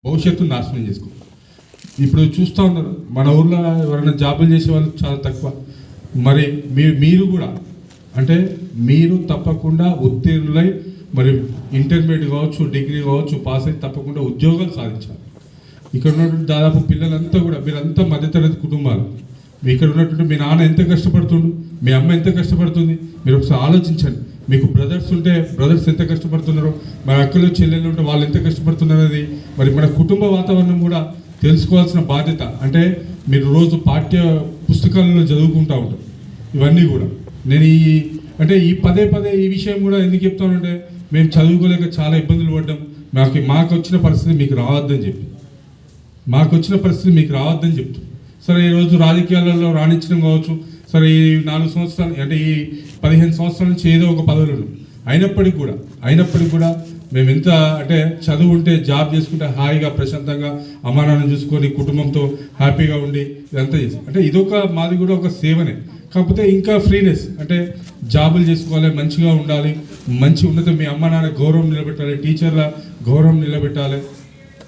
భవిష్యత్తును నాశనం చేసుకో. ఇప్పుడు చూస్తూ ఉన్నారు మన ఊర్లో ఎవరైనా జాబులు చేసే వాళ్ళు చాలా తక్కువ. మరి మీరు కూడా అంటే మీరు తప్పకుండా ఉత్తీర్ణులై మరి ఇంటర్మీడియట్ కావచ్చు, డిగ్రీ కావచ్చు, పాస్ అయితే తప్పకుండా ఉద్యోగాలు సాధించాలి. ఇక్కడ ఉన్నటువంటి దాదాపు పిల్లలంతా కూడా మీరంతా మధ్యతరగతి కుటుంబాలు. ఇక్కడ ఉన్నటువంటి మీ నాన్న ఎంత కష్టపడుతుండు, మీ అమ్మ ఎంత కష్టపడుతుంది, మీరు ఒకసారి ఆలోచించండి. మీకు బ్రదర్స్ ఉంటే బ్రదర్స్ ఎంత కష్టపడుతున్నారో, మన అక్కలు చెల్లెళ్ళు ఉంటే వాళ్ళు ఎంత కష్టపడుతున్నారు అనేది మరి మన కుటుంబ వాతావరణం కూడా తెలుసుకోవాల్సిన బాధ్యత. అంటే మీరు రోజు పాఠ్య పుస్తకాలలో చదువుకుంటూ ఉంటారు ఇవన్నీ కూడా. నేను ఈ పదే ఈ విషయం కూడా ఎందుకు చెప్తానంటే మేము చదువుకోలేక చాలా ఇబ్బందులు పడ్డాం. మాకు వచ్చిన పరిస్థితి మీకు రావద్దని చెప్తాం. సరే ఈరోజు రాజకీయాలలో రాణించడం కావచ్చు, సరే ఈ 4 సంవత్సరాలు అంటే ఈ 15 సంవత్సరాల నుంచి ఏదో ఒక పదవులు అయినప్పటికీ కూడా మేము ఎంత అంటే చదువు ఉంటే జాబ్ చేసుకుంటే హాయిగా ప్రశాంతంగా అమ్మానాన్ని చూసుకొని కుటుంబంతో హ్యాపీగా ఉండి ఇదంతా చేస్తాం. అంటే ఇదొక మాది కూడా ఒక సేవనే. కాకపోతే ఇంకా ఫ్రీనెస్ అంటే జాబులు చేసుకోవాలి, మంచిగా ఉండాలి, మంచి ఉన్నత మీ అమ్మ నాన్న గౌరవం నిలబెట్టాలి, టీచర్ల గౌరవం నిలబెట్టాలి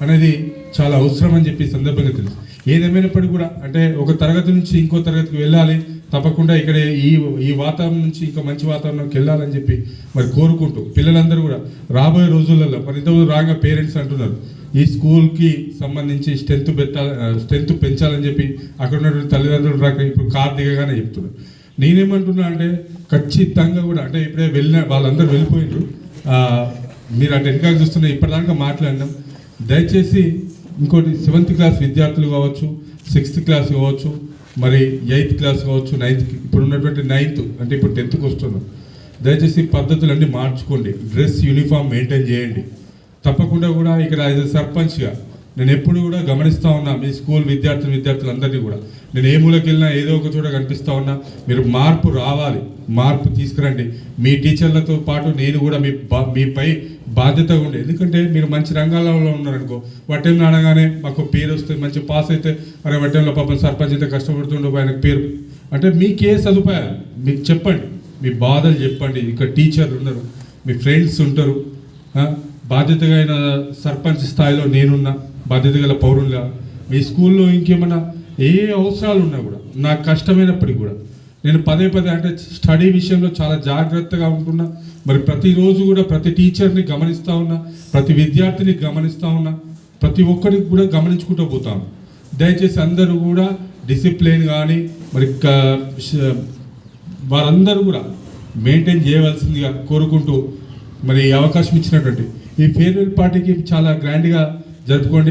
అనేది చాలా అవసరం అని చెప్పి సందర్భంగా తెలుసు. ఏదేమైనప్పటికీ కూడా అంటే ఒక తరగతి నుంచి ఇంకో తరగతికి వెళ్ళాలి, తప్పకుండా ఇక్కడ ఈ వాతావరణం నుంచి ఇంకా మంచి వాతావరణంకి వెళ్ళాలని చెప్పి మరి కోరుకుంటూ పిల్లలందరూ కూడా రాబోయే రోజులలో మరి ఇంతకుముందు రాగా పేరెంట్స్ అంటున్నారు ఈ స్కూల్కి సంబంధించి స్ట్రెంత్ పెంచాలని చెప్పి అక్కడ ఉన్నటువంటి తల్లిదండ్రులు రాక ఇప్పుడు కార్ దిగగానే చెప్తున్నారు. నేనేమంటున్నా అంటే ఖచ్చితంగా కూడా అంటే ఇప్పుడే వాళ్ళందరూ వెళ్ళిపోయినారు. మీరు అటు వెనకాల చూస్తున్న ఇప్పటిదాకా మాట్లాడినాం. దయచేసి ఇంకోటి 7th క్లాస్ విద్యార్థులు కావచ్చు, 6th క్లాస్ కావచ్చు, మరి 8th క్లాస్ కావచ్చు, 9th ఇప్పుడు ఉన్నటువంటి 9th అంటే ఇప్పుడు 10th వస్తున్నాం. దయచేసి పద్ధతులన్నీ మార్చుకోండి, డ్రెస్ యూనిఫామ్ మెయింటైన్ చేయండి. తప్పకుండా కూడా ఇక్కడ యాజ్ సర్పంచ్గా నేను ఎప్పుడు కూడా గమనిస్తూ ఉన్నా మీ స్కూల్ విద్యార్థులందరినీ కూడా. నేను ఏ మూలకి వెళ్ళినా ఏదో ఒక చోట కనిపిస్తూ ఉన్నా. మీరు మార్పు రావాలి, మార్పు తీసుకురండి. మీ టీచర్లతో పాటు నేను కూడా మీపై బాధ్యతగా ఉండే. ఎందుకంటే మీరు మంచి రంగాలలో ఉన్నారనుకో, వట్టెంలో అనగానే మాకు పేరు వస్తుంది, మంచి పాస్ అయితే మరి వట్టెంలో పాపం సర్పంచ్ అయితే కష్టపడుతుండో ఆయనకు పేరు. అంటే మీకే సదుపాయాలు మీకు చెప్పండి, మీ బాధలు చెప్పండి. ఇక్కడ టీచర్లు ఉన్నారు, మీ ఫ్రెండ్స్ ఉంటారు, బాధ్యతగా అయిన సర్పంచ్ స్థాయిలో నేనున్నా, బాధ్యత గల పౌరులుగా. మీ స్కూల్లో ఇంకేమైనా ఏ అవసరాలు ఉన్నా కూడా నాకు కష్టమైనప్పటికీ కూడా నేను పదే అంటే స్టడీ విషయంలో చాలా జాగ్రత్తగా ఉంటున్నా. మరి ప్రతిరోజు కూడా ప్రతి టీచర్ని గమనిస్తూ ఉన్నా, ప్రతి విద్యార్థిని గమనిస్తూ ఉన్నా, ప్రతి ఒక్కరికి కూడా గమనించుకుంటూ పోతాను. దయచేసి అందరూ కూడా డిసిప్లిన్ కానీ మరి వారందరూ కూడా మెయింటైన్ చేయవలసిందిగా కోరుకుంటూ మరి అవకాశం ఇచ్చినటువంటి ఈ ఫేర్వెల్ పార్టీకి చాలా గ్రాండ్గా జరుపుకోండి.